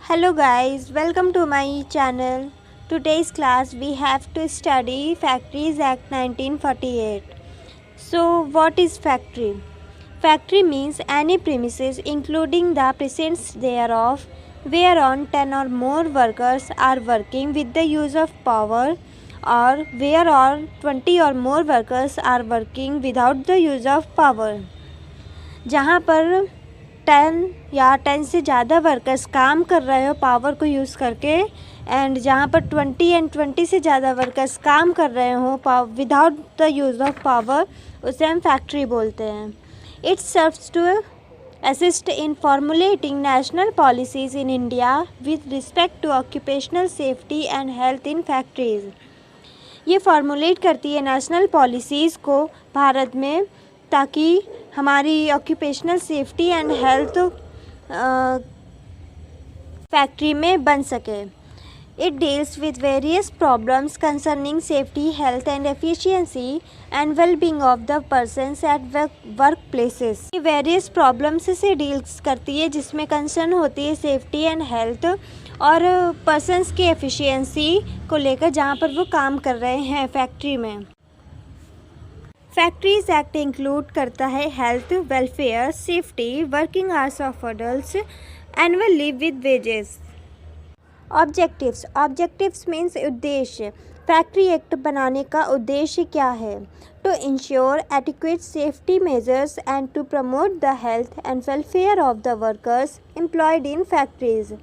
Hello guys, welcome to my channel. Today's class we have to study Factories Act 1948. So what is factory? Factory means any premises including the presence thereof whereon 10 or more workers are working with the use of power or whereon 20 or more workers are working without the use of power. जहाँ पर 10 या 10 से ज़्यादा workers काम कर रहे हो power को यूज़ करके एंड जहाँ पर 20 से ज़्यादा वर्कर्स काम कर रहे हो without the use of power, उसे हम फैक्ट्री बोलते हैं. It serves to assist in formulating national policies in India with respect to occupational safety and health in factories. ये फार्मूलेट करती है नेशनल पॉलिसीज़ को भारत में, ताकि हमारी occupational safety and health factory में बन सके. It deals with various problems concerning safety, health and efficiency and wellbeing of the persons at work places. ये वेरियस प्रॉब्लम्स से डील्स करती है जिसमें कंसर्न होती है सेफ्टी एंड हेल्थ और पर्सन्स की एफिशिएंसी को लेकर जहाँ पर वो काम कर रहे हैं फैक्ट्री में. फैक्ट्रीज एक्ट इंक्लूड करता है health, welfare, safety, working hours of adults, annual leave with wages. Objectives means उद्देश्य. फैक्ट्री एक्ट बनाने का उद्देश्य क्या है? To ensure adequate safety measures and to promote the health and welfare of the workers employed in factories.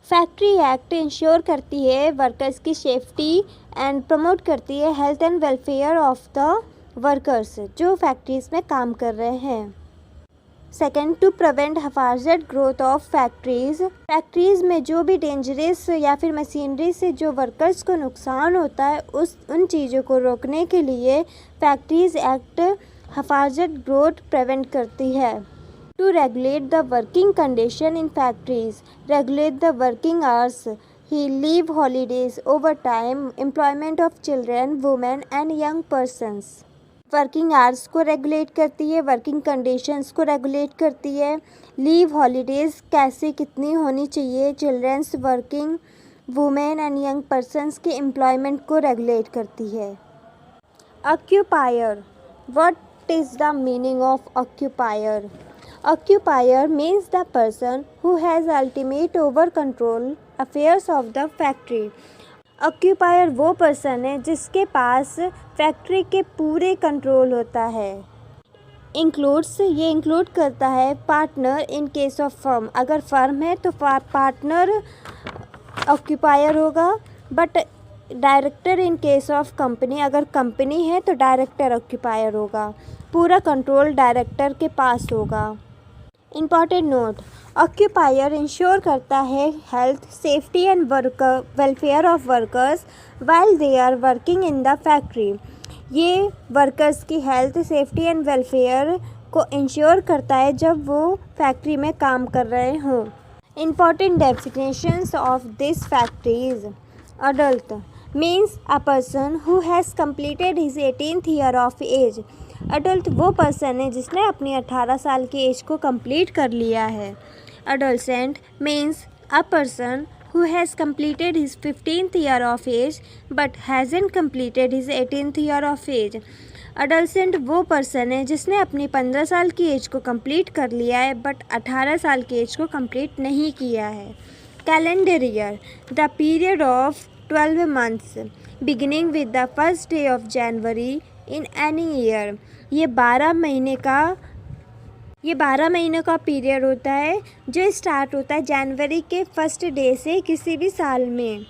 Factory act ensure करती है workers की safety and promote करती है health and welfare of the workers जो factories में काम कर रहे हैं. Second, to prevent हफाजत growth of factories में जो भी डेंजरस या फिर मशीनरी से जो वर्कर्स को नुकसान होता है उन चीज़ों को रोकने के लिए फैक्ट्रीज़ एक्ट हफाजत ग्रोथ प्रिवेंट करती है. To regulate the working condition in factories, regulate the working hours, leave holidays, overtime, employment of children, women and young persons. Working hours को रेगुलेट करती है, वर्किंग कंडीशंस को रेगुलेट करती है, leave holidays कैसे कितनी होनी चाहिए, childrens, working women and young persons के एम्प्लॉयमेंट को रेगुलेट करती है. Occupier. What is the meaning of occupier? Occupier means the person who has ultimate over control affairs of the factory. Occupier वो person है जिसके पास फैक्ट्री के पूरे control होता है. ये इंक्लूड करता है partner in case of firm. अगर फर्म है तो पार्टनर ऑक्यूपायर होगा, but director in case of company, अगर कंपनी है तो डायरेक्टर ऑक्यूपायर होगा. पूरा कंट्रोल डायरेक्टर के पास होगा. इम्पॉर्टेंट नोट: ऑक्यूपायर इंश्योर करता है health, safety and welfare of workers while they are working in the factory. ये वर्कर्स की हेल्थ, सेफ्टी एंड वेलफेयर को इंश्योर करता है जब वो फैक्ट्री में काम कर रहे हों. Important definitions of this factories. Adult means a person who has completed his 18th year of age. Adult वो पर्सन है जिसने अपनी 18 साल की एज को कंप्लीट कर लिया है. Adolescent means a person who has completed his 15th year of age but hasn't completed his 18th year of age. Adolescent वो पर्सन है जिसने अपनी 15 साल की एज को कंप्लीट कर लिया है बट 18 साल की एज को कंप्लीट नहीं किया है. Calendar year. The period of 12 months beginning with the first day of January in any year. ये 12 महीने का पीरियड होता है जो स्टार्ट होता है जनवरी के फर्स्ट डे से किसी भी साल में.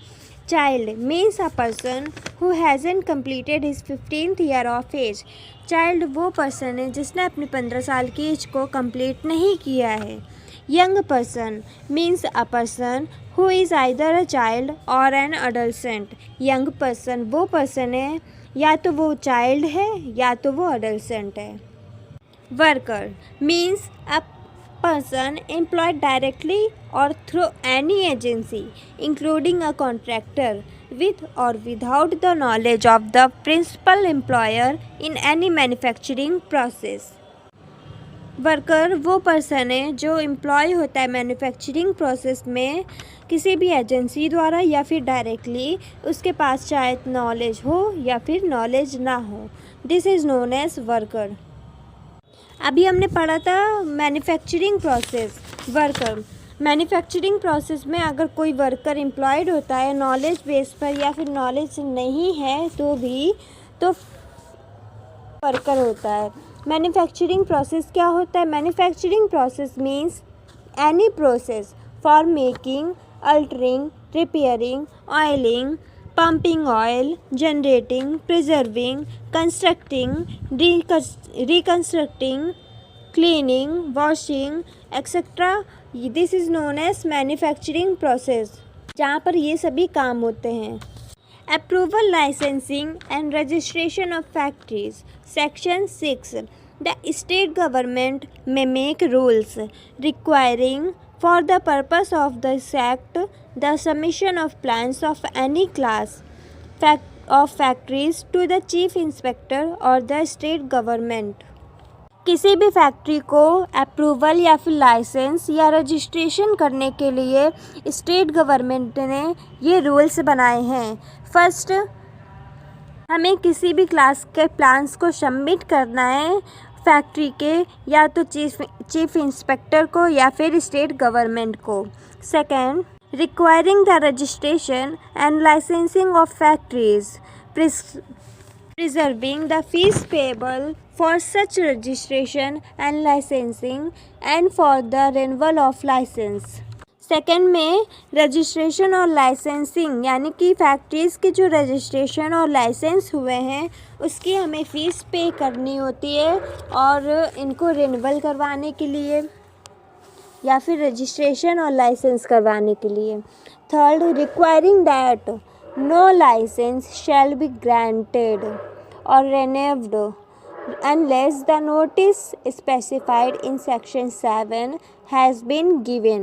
Child means a person who hasn't completed his 15th year of age. Child वो पर्सन है जिसने अपनी 15 साल की एज को कंप्लीट नहीं किया है. Young person means a person who is either a child और एन अडोलसेंट. यंग पर्सन वो पर्सन है या तो वो चाइल्ड है या तो वो अडोलसेंट है. Worker means a person employed directly और through any agency including a contractor with or without the knowledge of the principal employer in any manufacturing process. Worker वो पर्सन है जो एम्प्लॉय होता है मैन्युफैक्चरिंग प्रोसेस में किसी भी एजेंसी द्वारा या फिर डायरेक्टली, उसके पास चाहे नॉलेज हो या फिर नॉलेज ना हो। This is known as worker. अभी हमने पढ़ा था manufacturing process, worker. Manufacturing process में अगर कोई वर्कर एम्प्लॉयड होता है नॉलेज बेस पर या फिर नॉलेज नहीं है तो वर्कर होता है। मैन्युफैक्चरिंग प्रोसेस क्या होता है? Manufacturing process means any process for making, altering, repairing, oiling, pumping oil, generating, preserving, constructing, reconstructing, cleaning, washing, etc. This is known as manufacturing process, जहाँ पर ये सभी काम होते हैं। Approval, licensing and registration of factories. Section 6. The state government may make rules requiring for the purpose of this act the submission of plans of any class of factories to the chief inspector or the state government. किसी भी factory को approval या फिर licence या registration करने के लिए state government ने ये रूल्स बनाए हैं। फर्स्ट, हमें किसी भी क्लास के प्लान्स को सबमिट करना है फैक्ट्री के या तो चीफ इंस्पेक्टर को या फिर स्टेट गवर्नमेंट को। Second, requiring the registration and licensing of factories, preserving the fees payable for such registration and licensing and for the renewal of license. Second में रजिस्ट्रेशन और लाइसेंसिंग यानी कि फैक्ट्रीज़ के जो रजिस्ट्रेशन और लाइसेंस हुए हैं उसकी हमें फ़ीस पे करनी होती है और इनको रिन्यूअल करवाने के लिए या फिर रजिस्ट्रेशन और लाइसेंस करवाने के लिए। Third, requiring that no license shall be granted और renewed unless the notice specified in section 7 has been given.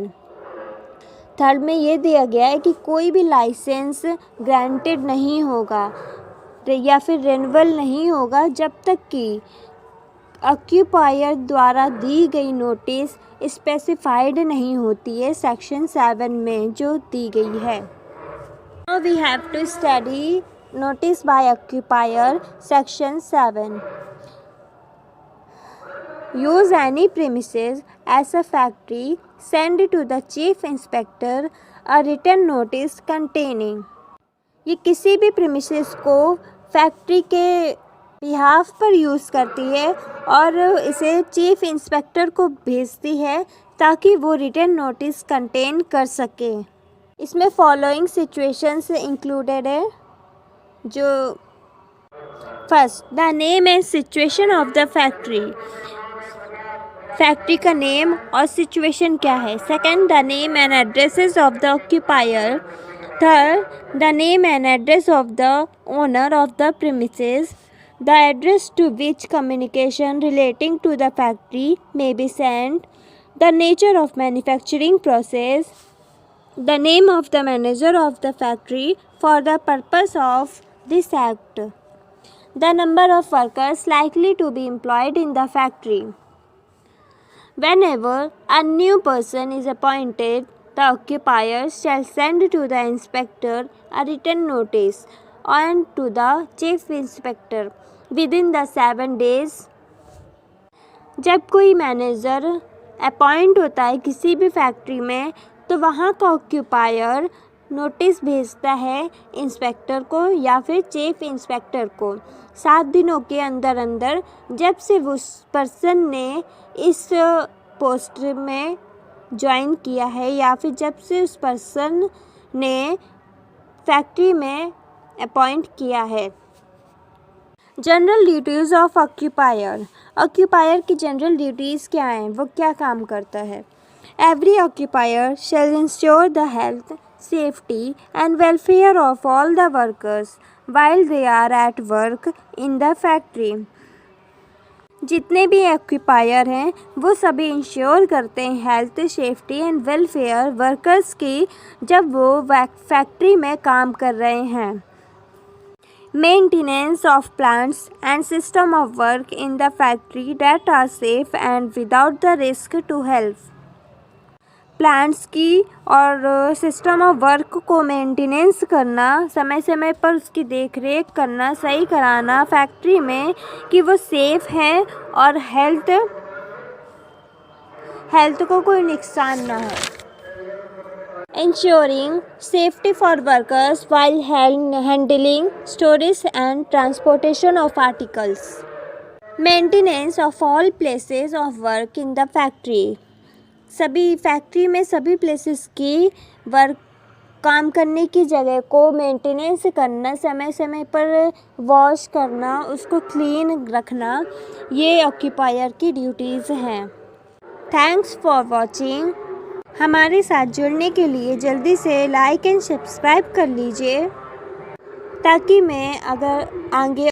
Third में ये दिया गया है कि कोई भी लाइसेंस ग्रांटेड नहीं होगा या फिर रिन्यूअल नहीं होगा जब तक कि ऑक्यूपायर द्वारा दी गई नोटिस स्पेसिफाइड नहीं होती है सेक्शन 7 में जो दी गई है। Now we have to study notice by occupier section 7. Use any premises as a factory, send to the chief inspector a written notice containing. ये किसी भी प्रीमिसेस को फैक्ट्री के बिहाफ पर यूज़ करती है और इसे चीफ इंस्पेक्टर को भेजती है ताकि वो रिटन नोटिस कंटेन कर सके। इसमें फॉलोइंग सिचुएशंस इंक्लूडेड है। जो first, the name and situation of the factory, factory का नेम और सिचुएशन क्या है। Second, the name and addresses of the occupier. Third, the name and address of the owner of the premises, the address to which communication relating to the factory may be sent, the nature of manufacturing process, the name of the manager of the factory for the purpose of this act, the number of workers likely to be employed in the factory. Whenever a new person is appointed, the occupier shall send to the inspector a written notice and to the chief inspector within the 7 days. जब कोई manager appoint होता है किसी भी factory में तो वहाँ का ऑक्यूपायर नोटिस भेजता है इंस्पेक्टर को या फिर चीफ इंस्पेक्टर को 7 दिनों के अंदर अंदर जब से उस पर्सन ने इस पोस्ट में ज्वाइन किया है या फिर जब से उस पर्सन ने फैक्ट्री में अपॉइंट किया है। General duties of occupier, occupier की जनरल ड्यूटीज़ क्या हैं, वो क्या काम करता है। Every occupier shall ensure the health, safety and welfare of all the workers while they are at work in the factory. जितने भी ऑक्यूपायर हैं वो सभी इंश्योर करते हैं health, safety and welfare workers की जब वो फैक्ट्री में काम कर रहे हैं। Maintenance of plants and system of work in the factory that are safe and without the risk to health. Plants की और सिस्टम ऑफ वर्क को मेंटेनेंस करना, समय समय पर उसकी देख रेख करना, सही कराना फैक्ट्री में कि वो सेफ हैं और हेल्थ को कोई नुकसान ना हो. Ensuring safety for workers while handling, storage and transportation of articles. Maintenance of all places of work in the factory. सभी फैक्ट्री में सभी प्लेसेस की काम करने की जगह को मेंटेनेंस करना, समय समय पर वॉश करना, उसको क्लीन रखना, ये ऑक्यूपायर की ड्यूटीज़ हैं. Thanks for watching. हमारे साथ जुड़ने के लिए जल्दी से लाइक एंड सब्सक्राइब कर लीजिए ताकि मैं अगर आगे